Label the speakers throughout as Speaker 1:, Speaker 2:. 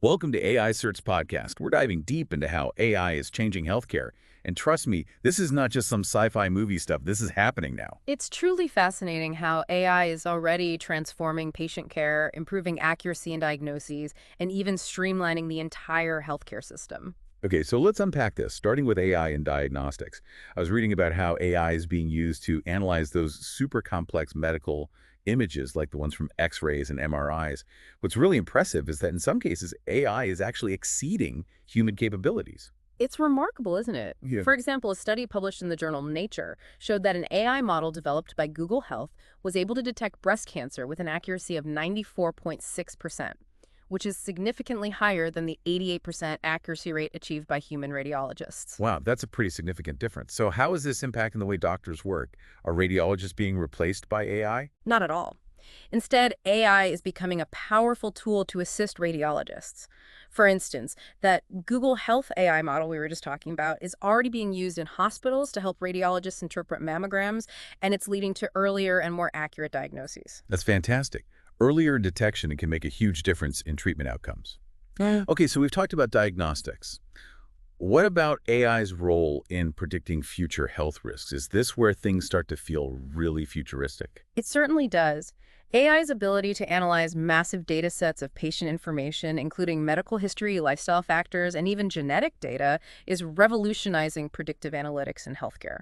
Speaker 1: Welcome to AI Search Podcast. We're diving deep into how AI is changing healthcare. And trust me, this is not just some sci-fi movie stuff. This is happening now.
Speaker 2: It's truly fascinating how AI is already transforming patient care, improving accuracy in diagnoses, and even streamlining the entire healthcare system.
Speaker 1: Okay, so let's unpack this, starting with AI in diagnostics. I was reading about how AI is being used to analyze those super complex medical images like the ones from X-rays and MRIs. What's really impressive is that in some cases, AI is actually exceeding human capabilities.
Speaker 2: It's remarkable, isn't it?
Speaker 1: Yeah.
Speaker 2: For example, a study published in the journal Nature showed that an AI model developed by Google Health was able to detect breast cancer with an accuracy of 94.6%, which is significantly higher than the 88% accuracy rate achieved by human radiologists.
Speaker 1: Wow, that's a pretty significant difference. So how is this impacting the way doctors work? Are radiologists being replaced by AI?
Speaker 2: Not at all. Instead, AI is becoming a powerful tool to assist radiologists. For instance, that Google Health AI model we were just talking about is already being used in hospitals to help radiologists interpret mammograms, and it's leading to earlier and more accurate diagnoses.
Speaker 1: That's fantastic. Earlier detection can make a huge difference in treatment outcomes. Okay, so we've talked about diagnostics. What about AI's role in predicting future health risks? Is this where things start to feel really futuristic?
Speaker 2: It certainly does. AI's ability to analyze massive data sets of patient information, including medical history, lifestyle factors, and even genetic data, is revolutionizing predictive analytics in healthcare.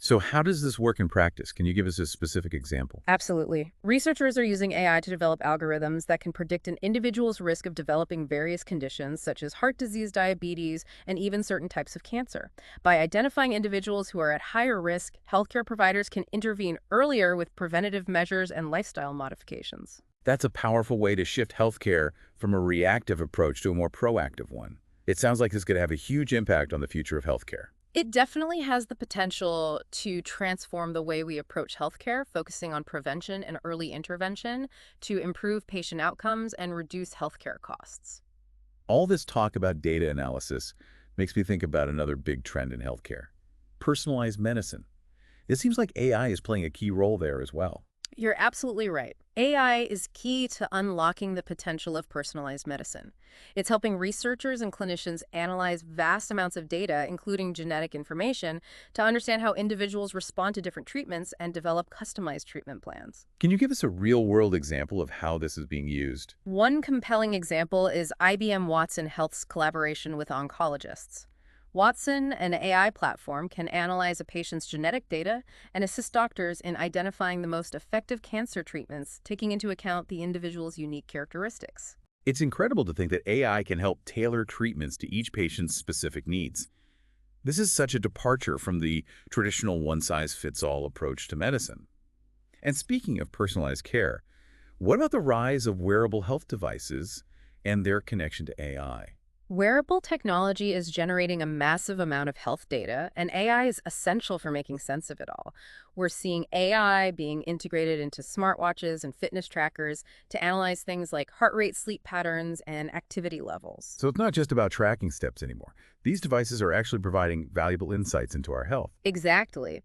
Speaker 1: So how does this work in practice? Can you give us a specific example?
Speaker 2: Absolutely. Researchers are using AI to develop algorithms that can predict an individual's risk of developing various conditions such as heart disease, diabetes, and even certain types of cancer. By identifying individuals who are at higher risk, healthcare providers can intervene earlier with preventative measures and lifestyle modifications.
Speaker 1: That's a powerful way to shift healthcare from a reactive approach to a more proactive one. It sounds like this could have a huge impact on the future of healthcare.
Speaker 2: It definitely has the potential to transform the way we approach healthcare, focusing on prevention and early intervention to improve patient outcomes and reduce healthcare costs.
Speaker 1: All this talk about data analysis makes me think about another big trend in healthcare: personalized medicine. It seems like AI is playing a key role there as well.
Speaker 2: You're absolutely right. AI is key to unlocking the potential of personalized medicine. It's helping researchers and clinicians analyze vast amounts of data, including genetic information, to understand how individuals respond to different treatments and develop customized treatment plans.
Speaker 1: Can you give us a real-world example of how this is being used?
Speaker 2: One compelling example is IBM Watson Health's collaboration with oncologists. Watson, an AI platform, can analyze a patient's genetic data and assist doctors in identifying the most effective cancer treatments, taking into account the individual's unique characteristics.
Speaker 1: It's incredible to think that AI can help tailor treatments to each patient's specific needs. This is such a departure from the traditional one-size-fits-all approach to medicine. And speaking of personalized care, what about the rise of wearable health devices and their connection to AI?
Speaker 2: Wearable technology is generating a massive amount of health data, and AI is essential for making sense of it all. We're seeing AI being integrated into smartwatches and fitness trackers to analyze things like heart rate, sleep patterns, and activity levels.
Speaker 1: So it's not just about tracking steps anymore. These devices are actually providing valuable insights into our health.
Speaker 2: Exactly.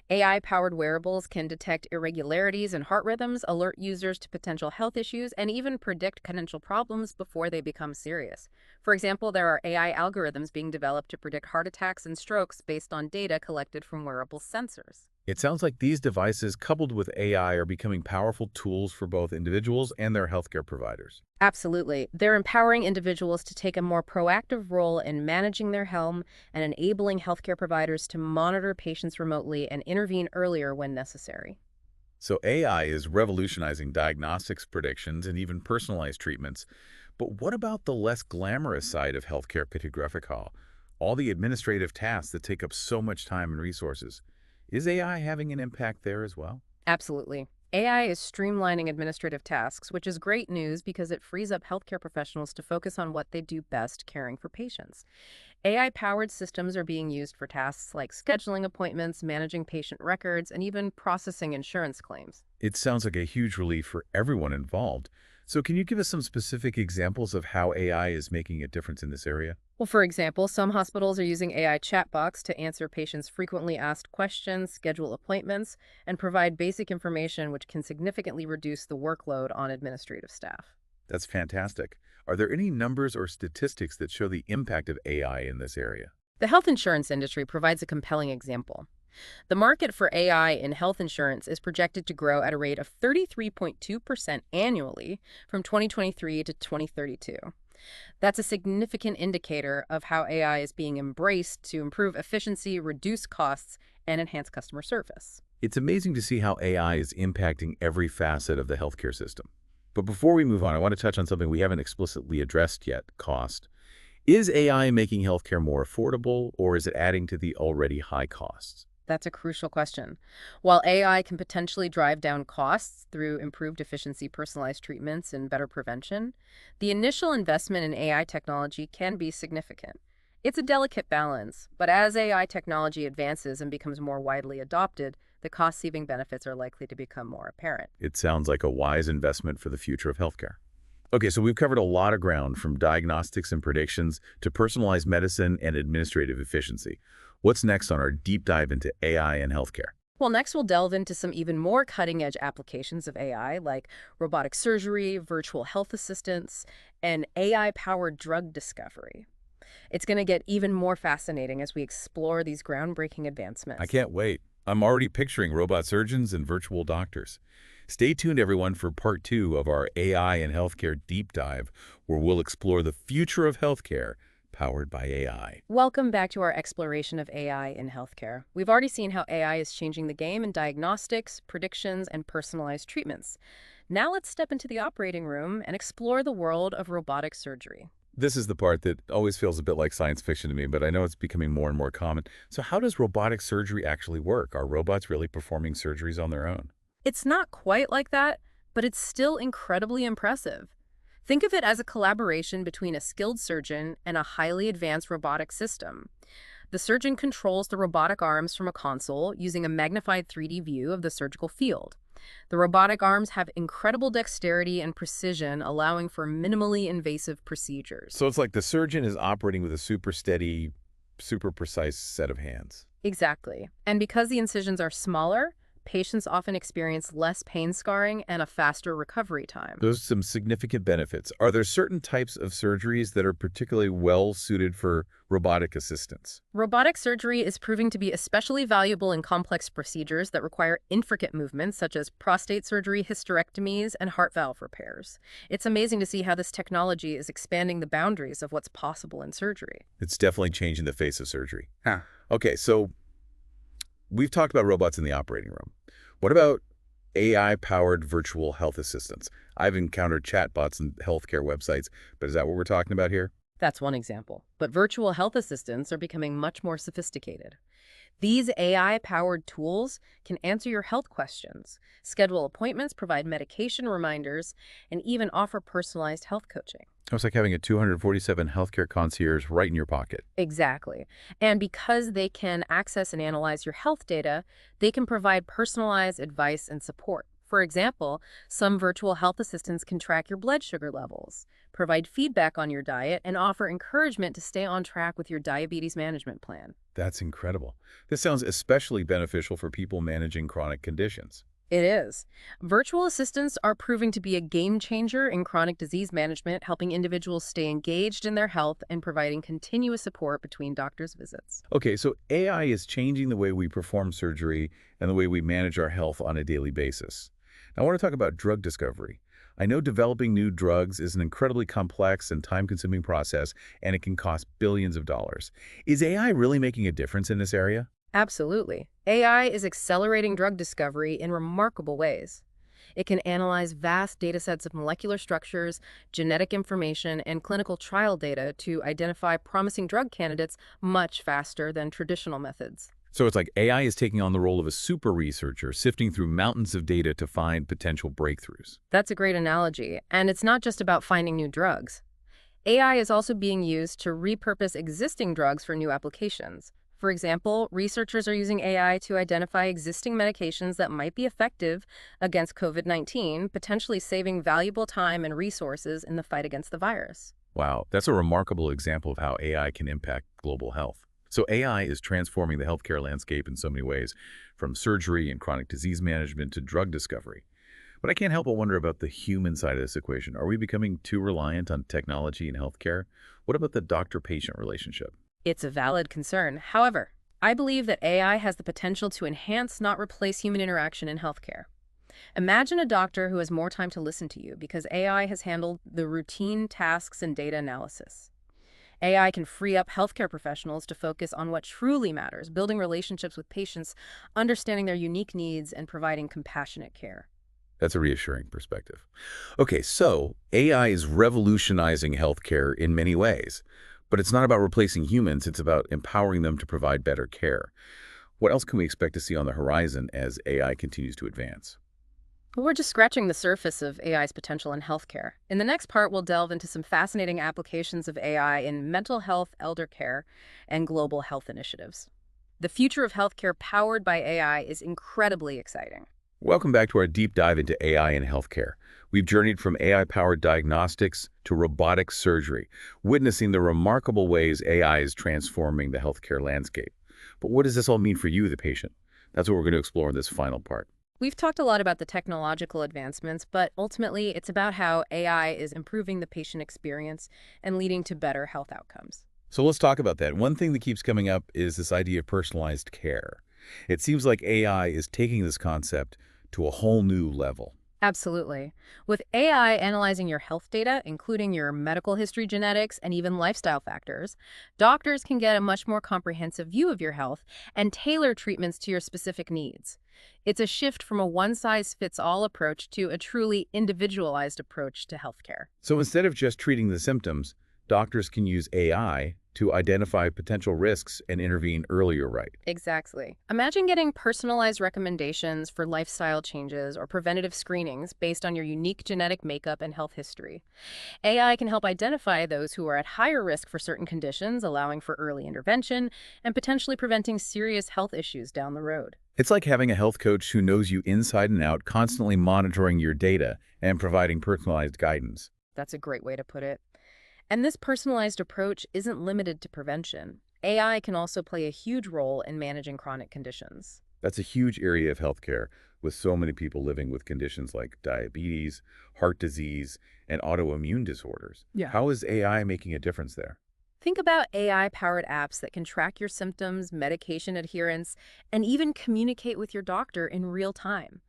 Speaker 2: AI-powered wearables can detect irregularities in heart rhythms, alert users to potential health issues, and even predict potential problems before they become serious. For example, there are AI algorithms being developed to predict heart attacks and strokes based on data collected from wearable sensors.
Speaker 1: It sounds like these devices, coupled with AI, are becoming powerful tools for both individuals and their healthcare providers.
Speaker 2: Absolutely. They're empowering individuals to take a more proactive role in managing their health and enabling healthcare providers to monitor patients remotely and intervene earlier when necessary.
Speaker 1: So AI is revolutionizing diagnostics, predictions, and even personalized treatments. But what about the less glamorous side of healthcare, Pitagrifica? All the administrative tasks that take up so much time and resources. Is AI having an impact there as well?
Speaker 2: Absolutely. AI is streamlining administrative tasks, which is great news because it frees up healthcare professionals to focus on what they do best, caring for patients. AI-powered systems are being used for tasks like scheduling appointments, managing patient records, and even processing insurance claims.
Speaker 1: It sounds like a huge relief for everyone involved. So can you give us some specific examples of how AI is making a difference in this area?
Speaker 2: Well, for example, some hospitals are using AI chatbots to answer patients' frequently asked questions, schedule appointments, and provide basic information which can significantly reduce the workload on administrative staff.
Speaker 1: That's fantastic. Are there any numbers or statistics that show the impact of AI in this area?
Speaker 2: The health insurance industry provides a compelling example. The market for AI in health insurance is projected to grow at a rate of 33.2% annually from 2023 to 2032. That's a significant indicator of how AI is being embraced to improve efficiency, reduce costs, and enhance customer service.
Speaker 1: It's amazing to see how AI is impacting every facet of the healthcare system. But before we move on, I want to touch on something we haven't explicitly addressed yet, cost. Is AI making healthcare more affordable, or is it adding to the already high costs?
Speaker 2: That's a crucial question. While AI can potentially drive down costs through improved efficiency, personalized treatments, and better prevention, the initial investment in AI technology can be significant. It's a delicate balance, but as AI technology advances and becomes more widely adopted, the cost-saving benefits are likely to become more apparent.
Speaker 1: It sounds like a wise investment for the future of healthcare. Okay, so we've covered a lot of ground from diagnostics and predictions to personalized medicine and administrative efficiency. What's next on our deep dive into AI and healthcare?
Speaker 2: Well, next we'll delve into some even more cutting-edge applications of AI, like robotic surgery, virtual health assistants, and AI-powered drug discovery. It's going to get even more fascinating as we explore these groundbreaking
Speaker 1: I
Speaker 2: advancements.
Speaker 1: can't wait. I'm already picturing robot surgeons and virtual doctors. Stay tuned, everyone, for part 2 of our AI and healthcare deep dive, where we'll explore the future of healthcare powered by AI.
Speaker 2: Welcome back to our exploration of AI in healthcare. We've already seen how AI is changing the game in diagnostics, predictions, and personalized treatments. Now let's step into the operating room and explore the world of robotic surgery.
Speaker 1: This is the part that always feels a bit like science fiction to me, but I know it's becoming more and more common. So how does robotic surgery actually work? Are robots really performing surgeries on their own?
Speaker 2: It's not quite like that, but it's still incredibly impressive. Think of it as a collaboration between a skilled surgeon and a highly advanced robotic system. The surgeon controls the robotic arms from a console using a magnified 3D view of the surgical field. The robotic arms have incredible dexterity and precision, allowing for minimally invasive procedures.
Speaker 1: So it's like the surgeon is operating with a super steady, super precise set of hands.
Speaker 2: Exactly. And because the incisions are smaller, patients often experience less pain scarring and a faster recovery time.
Speaker 1: Those are some significant benefits. Are there certain types of surgeries that are particularly well suited for robotic assistance?
Speaker 2: Robotic surgery is proving to be especially valuable in complex procedures that require intricate movements, such as prostate surgery, hysterectomies, and heart valve repairs. It's amazing to see how this technology is expanding the boundaries of what's possible in surgery.
Speaker 1: It's definitely changing the face of surgery. Huh. Okay, so we've talked about robots in the operating room. What about AI-powered virtual health assistants? I've encountered chatbots in healthcare websites, but is that what we're talking about here?
Speaker 2: That's one example. But virtual health assistants are becoming much more sophisticated. These AI-powered tools can answer your health questions, schedule appointments, provide medication reminders, and even offer personalized health coaching.
Speaker 1: It's like having a 247 healthcare concierge right in your pocket.
Speaker 2: Exactly. And because they can access and analyze your health data, they can provide personalized advice and support. For example, some virtual health assistants can track your blood sugar levels, provide feedback on your diet, and offer encouragement to stay on track with your diabetes management plan.
Speaker 1: That's incredible. This sounds especially beneficial for people managing chronic conditions.
Speaker 2: It is. Virtual assistants are proving to be a game changer in chronic disease management, helping individuals stay engaged in their health and providing continuous support between doctors' visits.
Speaker 1: Okay, so AI is changing the way we perform surgery and the way we manage our health on a daily basis. Now, I want to talk about drug discovery. I know developing new drugs is an incredibly complex and time-consuming process, and it can cost billions of dollars. Is AI really making a difference in this area?
Speaker 2: Absolutely. AI is accelerating drug discovery in remarkable ways. It can analyze vast data sets of molecular structures, genetic information, and clinical trial data to identify promising drug candidates much faster than traditional methods.
Speaker 1: So it's like AI is taking on the role of a super researcher, sifting through mountains of data to find potential breakthroughs.
Speaker 2: That's a great analogy. And it's not just about finding new drugs. AI is also being used to repurpose existing drugs for new applications. For example, researchers are using AI to identify existing medications that might be effective against COVID-19, potentially saving valuable time and resources in the fight against the virus.
Speaker 1: Wow, that's a remarkable example of how AI can impact global health. So AI is transforming the healthcare landscape in so many ways, from surgery and chronic disease management to drug discovery. But I can't help but wonder about the human side of this equation. Are we becoming too reliant on technology in healthcare? What about the doctor-patient relationship?
Speaker 2: It's a valid concern. However, I believe that AI has the potential to enhance, not replace human interaction in healthcare. Imagine a doctor who has more time to listen to you because AI has handled the routine tasks and data analysis. AI can free up healthcare professionals to focus on what truly matters, building relationships with patients, understanding their unique needs, and providing compassionate care.
Speaker 1: That's a reassuring perspective. Okay, so AI is revolutionizing healthcare in many ways, but it's not about replacing humans, it's about empowering them to provide better care. What else can we expect to see on the horizon as AI continues to advance?
Speaker 2: We're just scratching the surface of AI's potential in healthcare. In the next part, we'll delve into some fascinating applications of AI in mental health, elder care, and global health initiatives. The future of healthcare powered by AI is incredibly exciting.
Speaker 1: Welcome back to our deep dive into AI in healthcare. We've journeyed from AI-powered diagnostics to robotic surgery, witnessing the remarkable ways AI is transforming the healthcare landscape. But what does this all mean for you, the patient? That's what we're going to explore in this final part.
Speaker 2: We've talked a lot about the technological advancements, but ultimately it's about how AI is improving the patient experience and leading to better health outcomes.
Speaker 1: So let's talk about that. One thing that keeps coming up is this idea of personalized care. It seems like AI is taking this concept to a whole new level.
Speaker 2: Absolutely. With AI analyzing your health data, including your medical history, genetics, and even lifestyle factors, doctors can get a much more comprehensive view of your health and tailor treatments to your specific needs. It's a shift from a one-size-fits-all approach to a truly individualized approach to healthcare.
Speaker 1: So instead of just treating the symptoms, doctors can use AI to identify potential risks and intervene earlier, right?
Speaker 2: Exactly. Imagine getting personalized recommendations for lifestyle changes or preventative screenings based on your unique genetic makeup and health history. AI can help identify those who are at higher risk for certain conditions, allowing for early intervention and potentially preventing serious health issues down the road.
Speaker 1: It's like having a health coach who knows you inside and out, constantly monitoring your data and providing personalized guidance.
Speaker 2: That's a great way to put it. And this personalized approach isn't limited to prevention. AI can also play a huge role in managing chronic conditions.
Speaker 1: That's a huge area of healthcare with so many people living with conditions like diabetes, heart disease, and autoimmune disorders.
Speaker 2: Yeah.
Speaker 1: How is AI making a difference there?
Speaker 2: Think about AI-powered apps that can track your symptoms, medication adherence, and even communicate with your doctor in real time.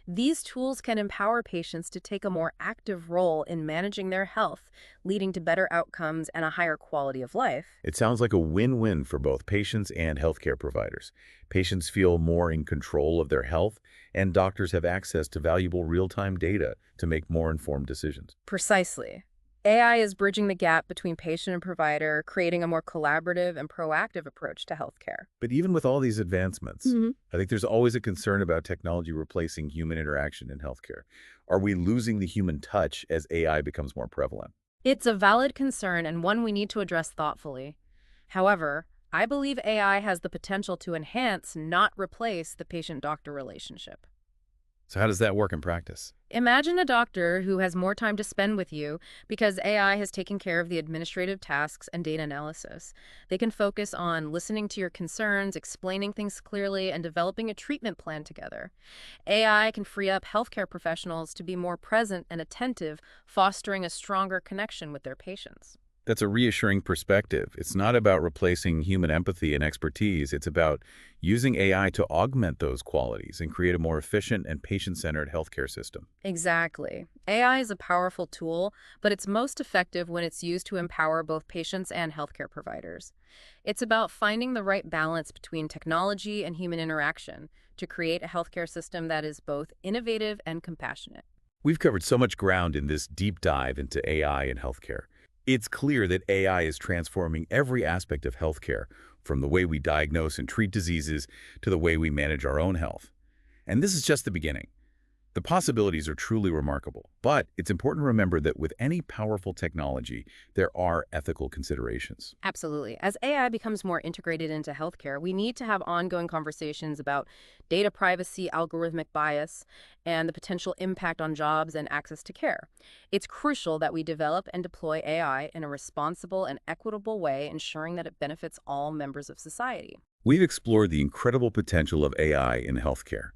Speaker 2: These tools can empower patients to take a more active role in managing their health, leading to better outcomes and a higher quality of life.
Speaker 1: It sounds like a win-win for both patients and healthcare providers. Patients feel more in control of their health, and doctors have access to valuable real-time data to make more informed decisions.
Speaker 2: Precisely. AI is bridging the gap between patient and provider, creating a more collaborative and proactive approach to healthcare.
Speaker 1: But even with all these advancements,
Speaker 2: Mhm.
Speaker 1: I think there's always a concern about technology replacing human interaction in healthcare. Are we losing the human touch as AI becomes more prevalent?
Speaker 2: It's a valid concern and one we need to address thoughtfully. However, I believe AI has the potential to enhance, not replace, the patient-doctor relationship.
Speaker 1: So how does that work in practice?
Speaker 2: Imagine a doctor who has more time to spend with you because AI has taken care of the administrative tasks and data analysis. They can focus on listening to your concerns, explaining things clearly, and developing a treatment plan together. AI can free up healthcare professionals to be more present and attentive, fostering a stronger connection with their patients.
Speaker 1: That's a reassuring perspective. It's not about replacing human empathy and expertise. It's about using AI to augment those qualities and create a more efficient and patient-centered healthcare system.
Speaker 2: Exactly. AI is a powerful tool, but it's most effective when it's used to empower both patients and healthcare providers. It's about finding the right balance between technology and human interaction to create a healthcare system that is both innovative and compassionate.
Speaker 1: We've covered so much ground in this deep dive into AI and healthcare. It's clear that AI is transforming every aspect of healthcare, from the way we diagnose and treat diseases to the way we manage our own health. And this is just the beginning. The possibilities are truly remarkable, but it's important to remember that with any powerful technology, there are ethical considerations.
Speaker 2: Absolutely. As AI becomes more integrated into healthcare, we need to have ongoing conversations about data privacy, algorithmic bias, and the potential impact on jobs and access to care. It's crucial that we develop and deploy AI in a responsible and equitable way, ensuring that it benefits all members of society.
Speaker 1: We've explored the incredible potential of AI in healthcare.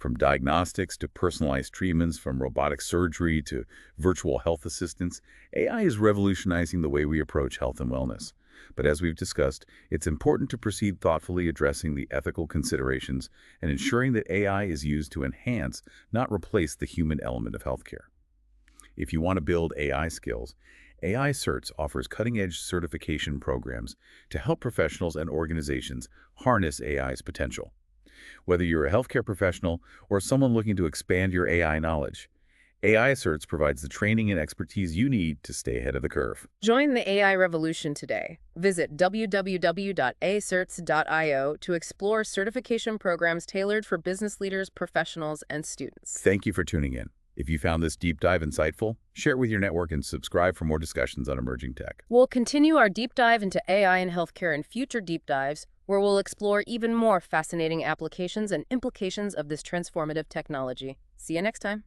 Speaker 1: From diagnostics to personalized treatments, from robotic surgery to virtual health assistants, AI is revolutionizing the way we approach health and wellness. But as we've discussed, it's important to proceed thoughtfully addressing the ethical considerations and ensuring that AI is used to enhance, not replace the human element of healthcare. If you want to build AI skills, AI Certs offers cutting-edge certification programs to help professionals and organizations harness AI's potential. Whether you're a healthcare professional or someone looking to expand your AI knowledge, AI Certs provides the training and expertise you need to stay ahead of the curve.
Speaker 2: Join the AI revolution today. Visit www.acerts.io to explore certification programs tailored for business leaders, professionals, and students.
Speaker 1: Thank you for tuning in. If you found this deep dive insightful, share it with your network and subscribe for more discussions on emerging tech.
Speaker 2: We'll continue our deep dive into AI and healthcare in future deep dives, where we'll explore even more fascinating applications and implications of this transformative technology. See you next time.